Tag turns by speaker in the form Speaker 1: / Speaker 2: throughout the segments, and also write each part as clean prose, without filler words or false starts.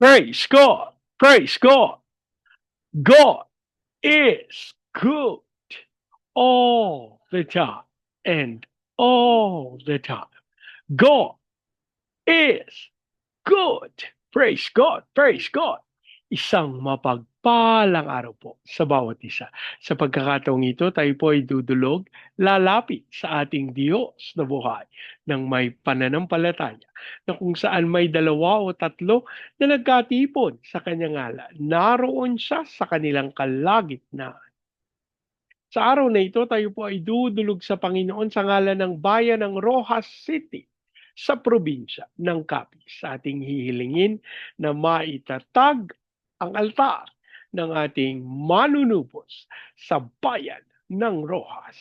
Speaker 1: Praise God. Praise God. God is good all the time and all the time. God is good. Praise God. Praise God. Isang mapagpalang araw po sa bawat isa. Sa pagkakataong ito, tayo po ay dudulog, lalapit sa ating Diyos na buhay ng may pananampalataya na kung saan may dalawa o tatlo na nagkatipon sa kanyang ngalan. Naroon siya sa kanilang kalagitnaan. Sa araw na ito, tayo po ay dudulog sa Panginoon sa ngalan ng bayan ng Rojas City sa probinsya ng Capiz. Sa ating hihilingin na maitatag ang altar ng ating manunubos sa bayan ng Rojas.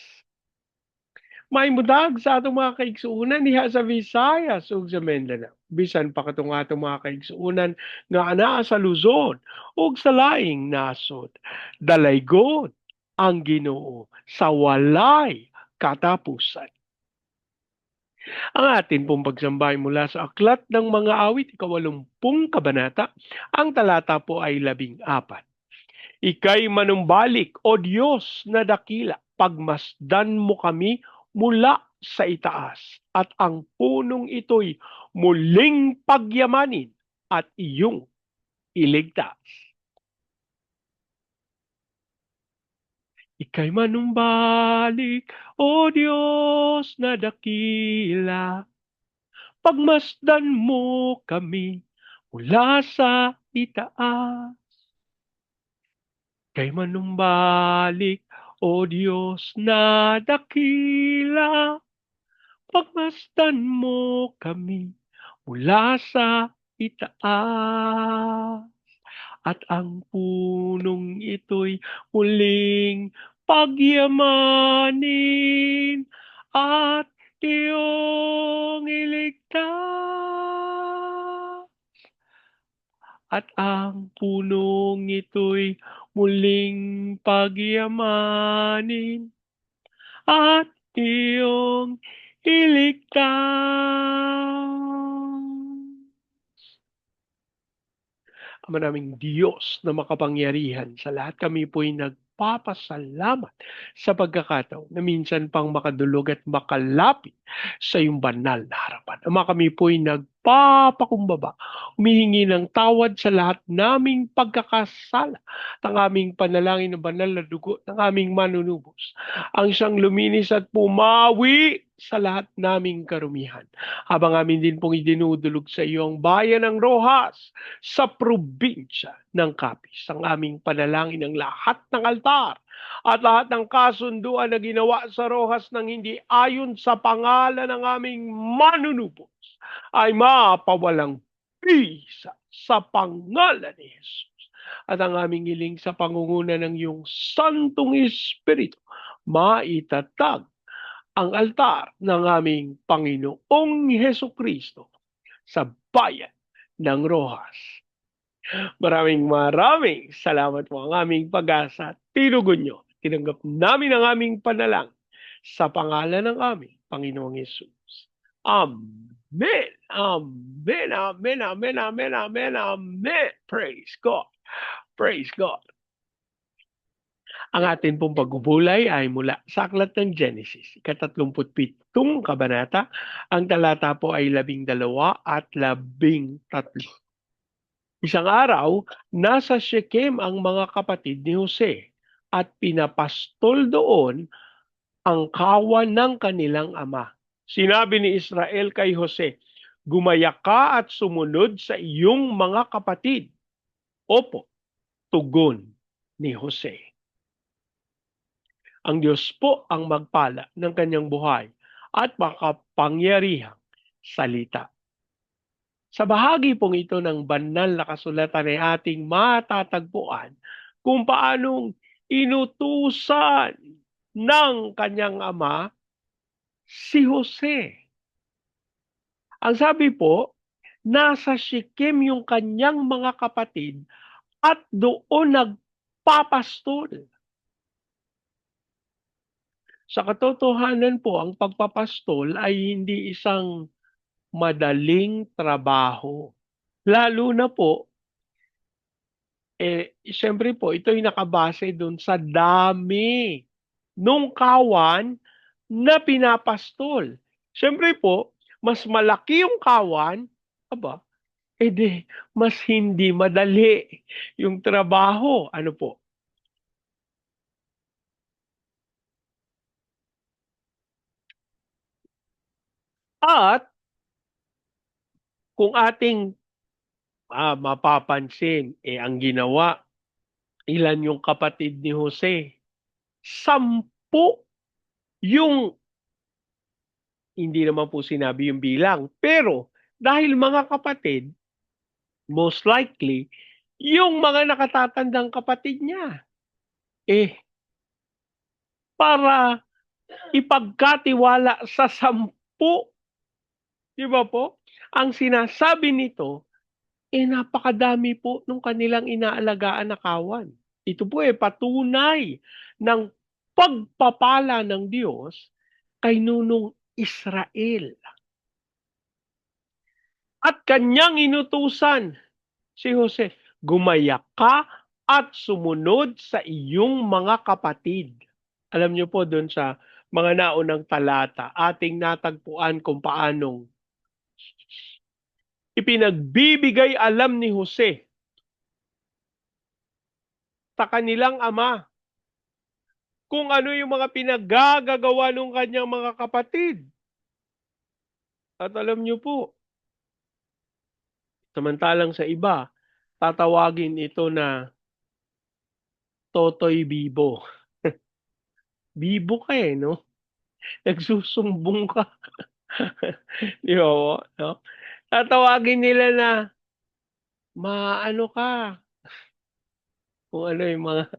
Speaker 1: May mudag sa atong mga kaigsuunan diha sa Visayas ug sa Mindanao. Bisan pa katong atong mga kaigsuunan nga anaa sa Luzon ug sa laing nasod. Dalaygon ang Ginoo sa walay katapusan. Ang atin pong pagsambay mula sa Aklat ng Mga Awit, ika-80 kabanata, ang talata po ay 14. Ika'y manumbalik, O Diyos na dakila, pagmasdan mo kami mula sa itaas, at ang punong ito'y muling pagyamanin at iyong iligtas. Ika'y manumbalik, O Diyos na dakila, pagmasdan mo kami mula sa itaas. Ika'y manumbalik, O Diyos na dakila, pagmasdan mo kami mula sa itaas. At ang punong ito'y muling pagyamanin at iyong iligtas. At ang punong ito'y muling pagyamanin at iyong iligtas. Ama naming Diyos na makapangyarihan sa lahat, kami po'y nagpapasalamat sa pagkakataon na minsan pang makadulog at makalapit sa iyong banal na harapan. Ama, kami po'y nagpapakumbaba, humihingi ng tawad sa lahat naming pagkakasala, ng aming panalangin ng banal na dugo ng aming manunubos, ang siyang luminis at pumawi sa lahat naming karumihan. Habang amin din pong idinudulog sa iyo ang bayan ng Rojas sa probinsya ng Capiz, ang aming panalangin ng lahat ng altar at lahat ng kasunduan na ginawa sa Rojas ng hindi ayon sa pangalan ng aming manunubos ay mapawalang bisa sa pangalan ni Jesus. At ang aming hiling sa pangunguna ng iyong Santong Espiritu, maitatag ang altar ng aming Panginoong Hesukristo sa bayan ng Rojas. Maraming salamat po. Ang aming pag-asa, tinugon nyo. Tinanggap namin ang aming panalangin sa pangalan ng aming Panginoong Yesus. Amen. Amen. Amen. Amen. Amen. Amen. Amen. Praise God. Praise God. Ang atin pong pagbubulay ay mula sa Aklat ng Genesis, ika-37 kabanata. Ang talata po ay 12 at 13. Isang araw, nasa Shechem ang mga kapatid ni Jose at pinapastol doon ang kawan ng kanilang ama. Sinabi ni Israel kay Jose, "Gumaya ka at sumunod sa iyong mga kapatid." Opo, tugon ni Jose. Ang Diyos po ang magpala ng kanyang buhay at makapangyarihang salita. Sa bahagi pong ito ng banal na kasulatan ay ating matatagpuan kung paanong inutusan ng kanyang ama si Jose. Ang sabi po, nasa Shechem yung kanyang mga kapatid at doon nagpapastol. Sa katotohanan po, ang pagpapastol ay hindi isang madaling trabaho. Lalo na po Siyempre po, ito'y nakabase dun sa dami nung kawan na pinapastol. Siyempre po, mas malaki yung kawan, aba, mas hindi madali yung trabaho. Ano po? At kung ating mapapansin, ang ginawa, ilan yung kapatid ni Jose? 10 yung, hindi naman po sinabi yung bilang, pero dahil mga kapatid, most likely, yung mga nakatatandang kapatid niya, eh, para ipagkatiwala sa 10, di ba po? Ang sinasabi nito, napakadami po nung kanilang inaalagaan na kawan. Ito po patunay ng pagpapala ng Diyos kay nunong Israel. At kanyang inutusan si Jose, gumaya ka at sumunod sa iyong mga kapatid. Alam niyo po doon sa mga naunang talata, ating natagpuan kung paanong ipinagbibigay alam ni Jose sa kanilang ama kung ano yung mga pinagagagawa ng kanyang mga kapatid. At alam niyo po, samantalang sa iba, tatawagin ito na Totoy Bibo. Bibo ka no? Nagsusumbong ka. Di ba po? No? Tatawagin nila na maano ka, kung ano yung mga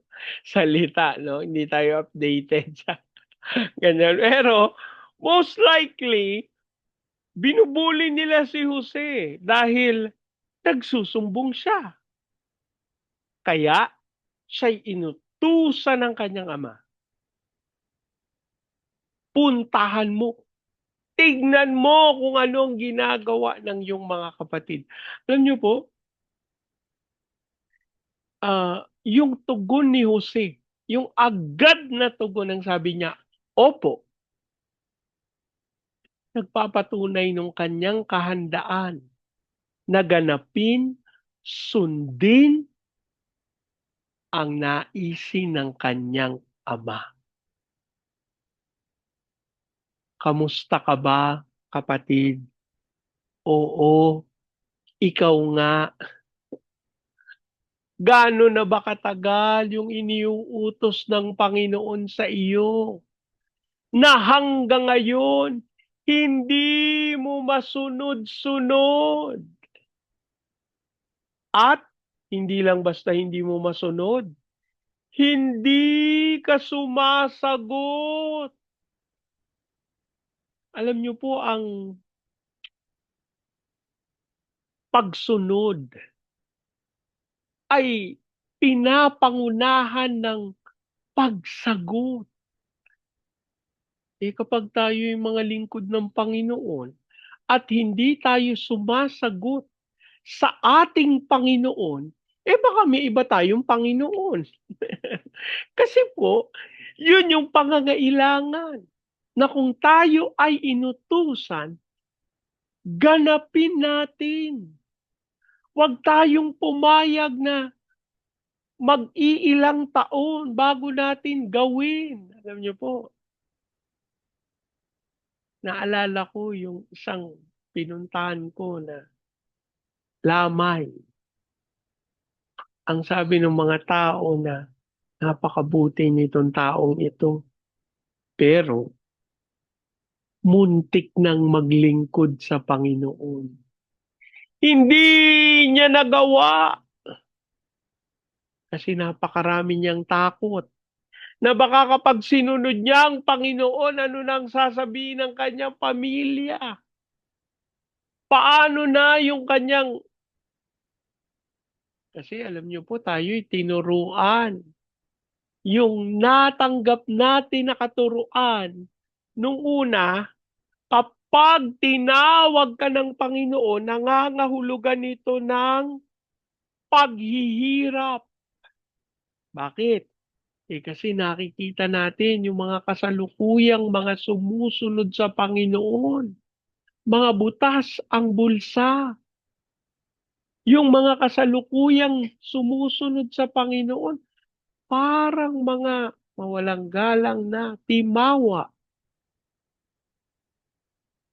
Speaker 1: salita, no? Hindi tayo updated sa ganyan. Pero, most likely, binubuli nila si Jose dahil nagsusumbong siya. Kaya, siya'y inutusan ng kanyang ama. Puntahan mo. Tignan mo kung ano ang ginagawa ng iyong mga kapatid. Alam niyo po, yung tugon ni Jose, yung agad na tugon ng sabi niya, opo, nagpapatunay ng kanyang kahandaan na ganapin, sundin ang naisin ng kanyang ama. Kamusta ka ba, kapatid? Oo, ikaw nga. Gaano na ba katagal yung iniuutos ng Panginoon sa iyo na hanggang ngayon hindi mo masunod-sunod? At hindi lang basta hindi mo masunod, hindi ka sumasagot. Alam niyo po ang pagsunod ay pinapangunahan ng pagsagot. Kapag tayo yung mga lingkod ng Panginoon at hindi tayo sumasagot sa ating Panginoon, baka may iba tayong Panginoon. Kasi po, yun yung pangangailangan na kung tayo ay inutusan, ganapin natin. Huwag tayong pumayag na mag-iilang taon bago natin gawin. Alam niyo po, naalala ko yung isang pinuntahan ko na lamay. Ang sabi ng mga tao na napakabuti nitong taong ito. Pero muntik nang maglingkod sa Panginoon. Hindi niya nagawa kasi napakarami niyang takot. Na baka kapag sinunod niya ang Panginoon, ano nang sasabihin ng kanyang pamilya? Paano na yung kanyang... Kasi alam niyo po, tayo'y tinuruan. Yung natanggap natin na katuruan, nung una, kapag tinawag ka ng Panginoon, nangangahulugan ito ng paghihirap. Bakit? Kasi nakikita natin yung mga kasalukuyang mga sumusunod sa Panginoon. Mga butas ang bulsa. Yung mga kasalukuyang sumusunod sa Panginoon, parang mga mawalang galang na timawa.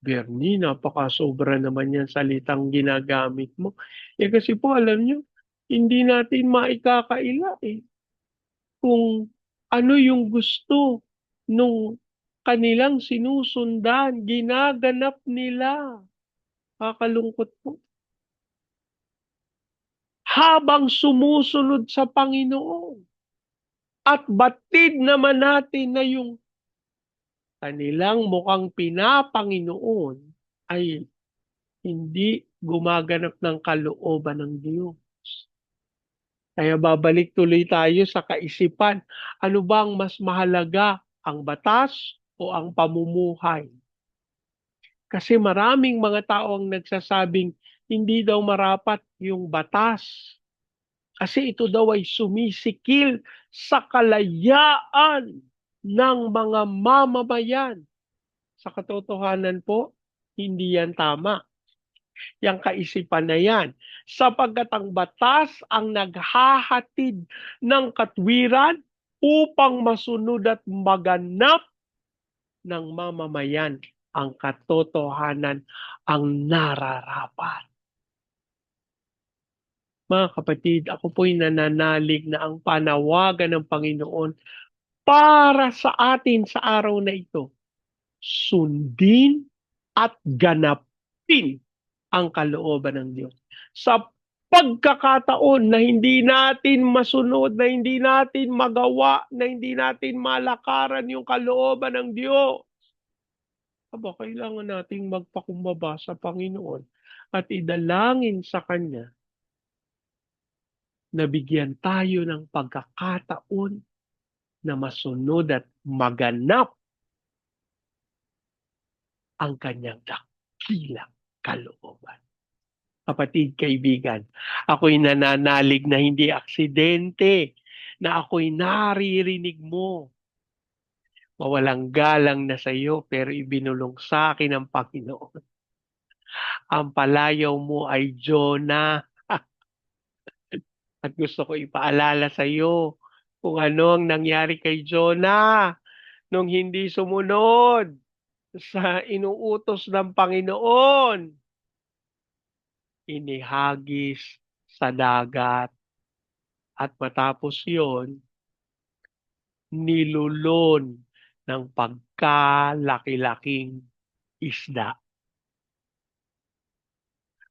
Speaker 1: Bernie, napaka-sobra naman yan salitang ginagamit mo. Kasi po, alam nyo, hindi natin maikakaila kung ano yung gusto nung kanilang sinusundan, ginaganap nila. Kakalungkot po. Habang sumusunod sa Panginoon. At batid naman natin na yung kanilang mukhang pinapanginoon ay hindi gumaganap ng kalooban ng Diyos. Kaya babalik tuloy tayo sa kaisipan. Ano bang mas mahalaga, ang batas o ang pamumuhay? Kasi maraming mga tao ang nagsasabing hindi daw marapat yung batas. Kasi ito daw ay sumisikil sa kalayaan ng mga mamamayan. Sa katotohanan po, hindi yan tama. Yang kaisipan na yan. Sapagkat ang batas ang naghahatid ng katwiran upang masunod at maganap ng mamamayan ang katotohanan ang nararapat. Mga kapatid, ako po'y nananalig na ang panawagan ng Panginoon para sa atin sa araw na ito. Sundin at ganapin ang kalooban ng Diyos. Sa pagkakataon na hindi natin masunod, na hindi natin magawa, na hindi natin malakaran yung kalooban ng Diyos, kailangan nating magpakumbaba sa Panginoon at idalangin sa Kanya na bigyan tayo ng pagkakataon na masunod at maganap ang Kanyang dakilang kalooban. Kapatid, kaibigan, ako'y nananalig na hindi aksidente, na ako'y naririnig mo. Mawalang galang na sa iyo, pero ibinulong sa akin ng Panginoon. Ang palayaw mo ay Jonah. At gusto ko ipaalala sa iyo kung ano ang nangyari kay Jonah nung hindi sumunod sa inuutos ng Panginoon. Inihagis sa dagat. At matapos yon, nilulon ng pagkalaki-laking isda.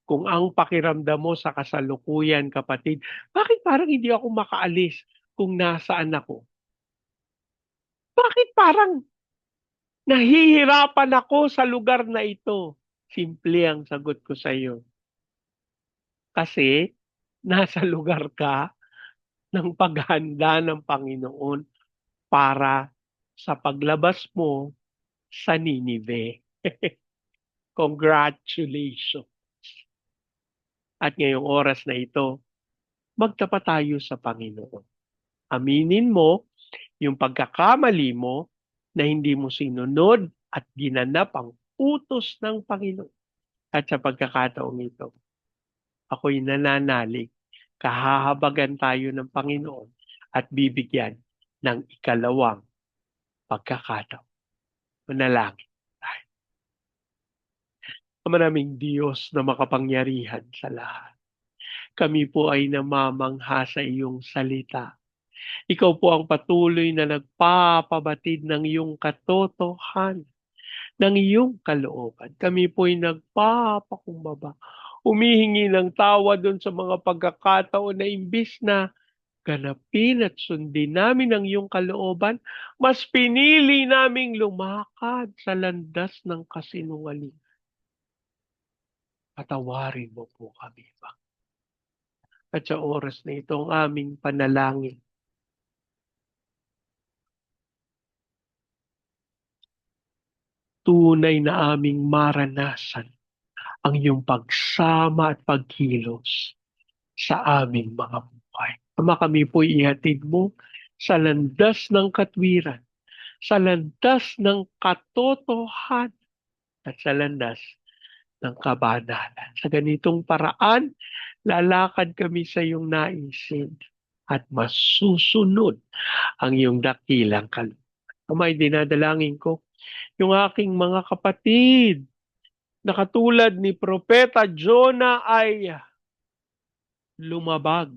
Speaker 1: Kung ang pakiramdam mo sa kasalukuyan, kapatid, bakit parang hindi ako makaalis kung nasaan ako? Bakit parang nahihirapan ako sa lugar na ito? Simple ang sagot ko sa iyo. Kasi nasa lugar ka ng paghanda ng Panginoon para sa paglabas mo sa Ninive. Congratulations. At ngayong oras na ito, magtapat tayo sa Panginoon. Aminin mo yung pagkakamali mo na hindi mo sinunod at ginanap ang utos ng Panginoon. At sa pagkakataong ito, ako'y nananalig, kahahabagan tayo ng Panginoon at bibigyan ng ikalawang pagkakataon. Manalangin tayo. Maraming Diyos na makapangyarihan sa lahat. Kami po ay namamangha sa iyong salita. Ikaw po ang patuloy na nagpapabatid ng iyong katotohanan, ng iyong kalooban. Kami po ay nagpapakumbaba. Humihingi ng tawa doon sa mga pagkakataon na imbis na ganapin at sundin namin ang iyong kalooban, mas pinili naming lumakad sa landas ng kasinungalingan. Patawarin mo po kami, Panginoon. At sa oras na ito, ang aming panalangin, tunay na aming maranasan ang iyong pagsama at pagkilos sa aming mga buhay. Ama, kami po'y ihatid mo sa landas ng katwiran, sa landas ng katotohanan, at sa landas ng kabanalan. Sa ganitong paraan, lalakad kami sa iyong naisin at masusunod ang iyong dakilang kalooban. Ama, dinadalangin ko yung aking mga kapatid na katulad ni Propeta Jonah ay lumabag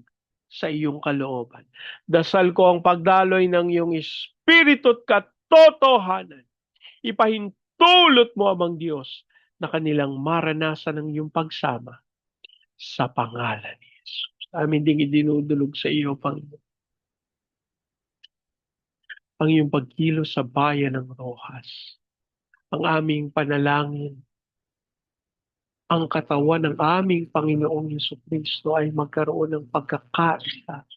Speaker 1: sa iyong kalooban. Dasal ko ang pagdaloy ng iyong espiritu at katotohanan. Ipahintulot mo, Amang Diyos, na kanilang maranasan ang iyong pagsama sa pangalan ni Jesus. Amin ding idinudulog sa iyo, Panginoon, ang iyong pagkilos sa bayan ng Rojas. Ang aming panalangin, ang katawan ng aming Panginoong Jesucristo ay magkaroon ng pagkakasa,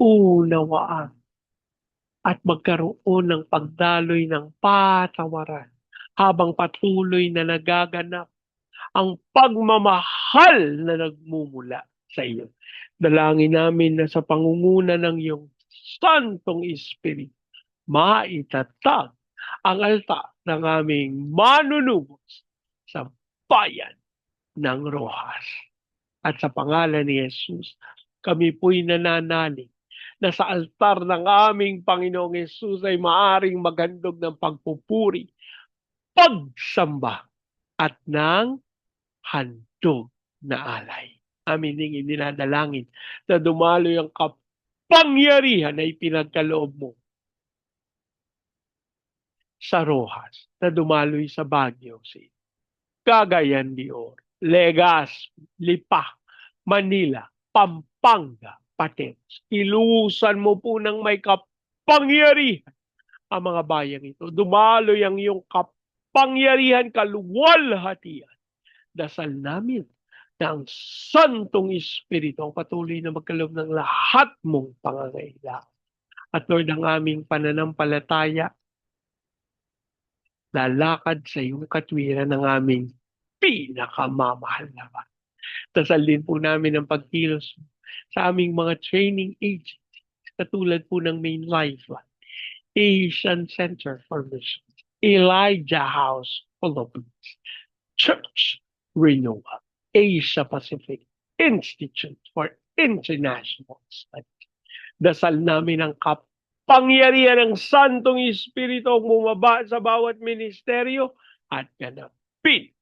Speaker 1: unawaan, at magkaroon ng pagdaloy ng patawaran habang patuloy na nagaganap ang pagmamahal na nagmumula sa iyo. Dalangin namin na sa pangunguna ng iyong Santong Espiritu, maitatag ang alta ng aming manunubos sa bayan ng Rojas. At sa pangalan ni Jesus, kami po'y nananalig na sa altar ng aming Panginoong Jesus ay maaring maghandog ng pagpupuri, pagsamba, at ng handog na alay. Amin ding dinadalangin na dumaloy ang kapangyarihan na ipinagkaloob mo sa Rojas, na dumaloy sa Baguio City, Cagayan de Oro, Legazpi, Lipa, Manila, Pampanga, Pateros. Ilusan mo po ng may kapangyarihan ang mga bayang ito. Dumaloy ang iyong kapangyarihan, kaluwalhatian. Dasal namin na ang Santong Espiritu ang patuloy na magkaloob ng lahat mong pangangailangan. At Lord, ang aming pananampalataya, lalakad sa iyong katwiran ng aming pinakamamahal na ba. Dasal din po namin ang pagkilos sa aming mga training agencies, katulad po ng Main Lifeline, Asian Center for Missions, Elijah House Philippines, Church Renewal, Asia Pacific Institute for International Studies. Dasal namin ang kapangyarihan ng Santong Espiritu ang bumaba sa bawat ministeryo at ganapin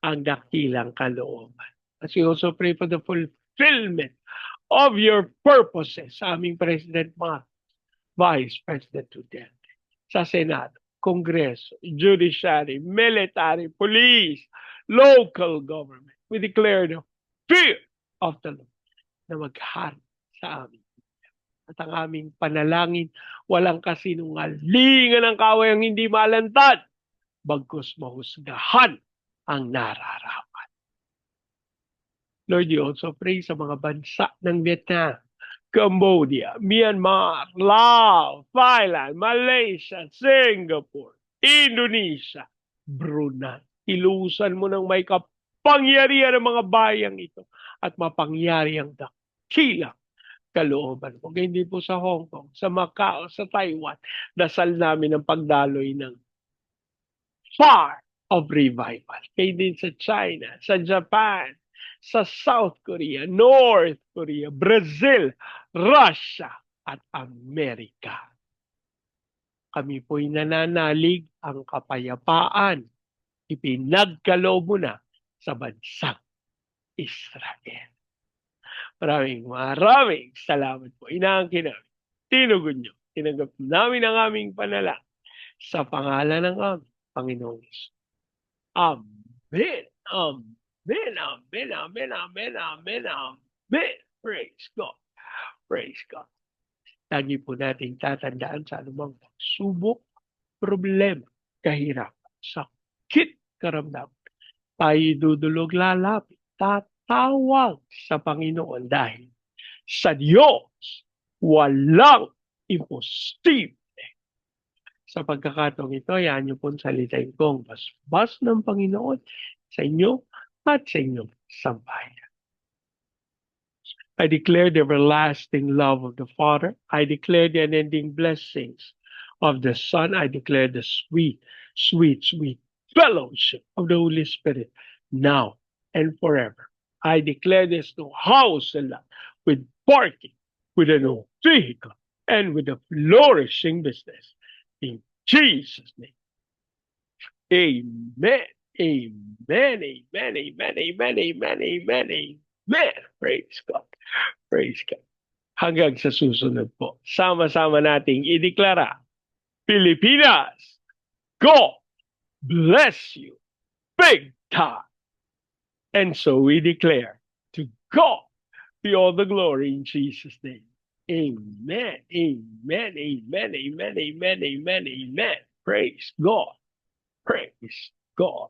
Speaker 1: ang dakilang kalooban. As we also pray for the fulfillment of your purposes sa aming President Marcos, Vice President Duterte, sa Senado, Kongreso, Judiciary, Military, Police, local government. We declare the fear of the Lord na maghari sa amin. At ang aming panalangin, walang kasinungalingan ng kawayang hindi malantad, bagkus mahusgahan ang nararapat. Lord, you also pray sa mga bansa ng Vietnam, Cambodia, Myanmar, Laos, Thailand, Malaysia, Singapore, Indonesia, Brunei. Ilusan mo ng may kapangyarihan ng mga bayang ito at mapangyari ang dakilang kalooban mo. Hindi po sa Hong Kong, sa Macau, sa Taiwan, dasal namin ang pagdaloy ng fire of revival. Kaya din sa China, sa Japan, sa South Korea, North Korea, Brazil, Russia, at Amerika. Kami po'y nananalig ang kapayapaan. Ipinagkaloob mo na sa bansang Israel. Maraming salamat po. Inaangkin namin. Tinugon nyo. Tinanggap namin ang aming panalangin sa pangalan ng aming Panginoong Yesus. Amen. Amen. Amen. Amen. Amen. Amen. Amen. Praise God. Praise God. Lagi po nating tatandaan sa anumang pagsubok, problema, kahirapan, sakit, karamdaman. Tayo dudulog lalapit, tatawag sa Panginoon dahil sa Diyos walang imposible. Sa pagkakataong ito, yan niyo pong salitain kong basbas ng Panginoon sa inyo at sa inyong sambahayan. I declare the everlasting love of the Father. I declare the unending blessings of the Son. I declare the sweet, sweet, sweet fellowship of the Holy Spirit now and forever. I declare there's no house in life with parking, with a new vehicle, and with a flourishing business. In Jesus' name. Amen. Amen. Amen. Amen. Amen. Amen. Amen. Amen. Praise God. Praise God. Hanggang sa susunod po, sama-sama nating ideklara, Pilipinas, God bless you big time. And so we declare, to God be all the glory in Jesus' name. Amen. Amen. Amen. Amen. Amen. Amen. Amen. Praise God. Praise God.